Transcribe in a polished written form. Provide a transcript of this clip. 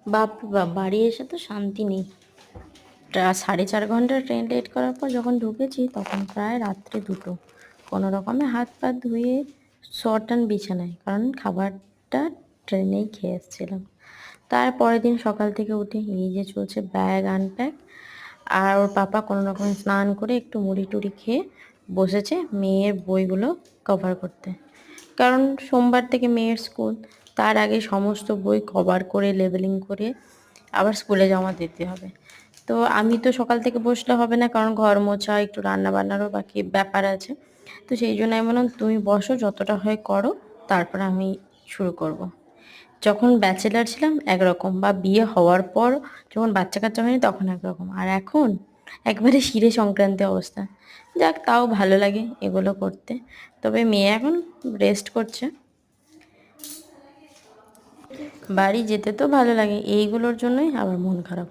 বাপ রে বাপ, বাড়ি এসে তো শান্তি নেই। 4.5 ঘন্টা ট্রেন লেট করার পর যখন ঢুকেছি তখন প্রায় রাত্রে 2টো। কোনো রকমে হাত পা ধুয়ে শটান বিছানায়, কারণ খাবারটা ট্রেনেই খেয়ে এসেছিলাম। তারপরের দিন সকাল থেকে উঠে এই যে চলছে ব্যাগ আনপ্যাক। আর ওর পাপা কোনো রকমে স্নান করে একটু মুড়ি টুড়ি খেয়ে বসেছে মেয়ের বইগুলো কভার করতে। কারণ সোমবার থেকে মেয়ের স্কুল, তার আগে সমস্ত বই কভার করে লেবেলিং করে আবার স্কুলে জমা দিতে হবে। তো আমি তো সকাল থেকে বসলে হবে না, কারণ ঘর মোছা একটু রান্না বান্নারও বাকি ব্যাপার আছে। তো সেই জন্য আমি বললাম তুমি বসো, যতটা হয় করো, তারপর আমি শুরু করব। যখন ব্যাচেলার ছিলাম একরকম, বা বিয়ে হওয়ার পর যখন বাচ্চা কাচ্চা হয়নি তখন একরকম, আর এখন একবারে শিরে সংক্রান্তি অবস্থা। যাক, তাও ভালো লাগে এগুলো করতে। তবে মেয়ে এখন রেস্ট করছে। বাড়ি যেতে তো ভালো লাগে, এইগুলোর জন্যই আবার মন খারাপ।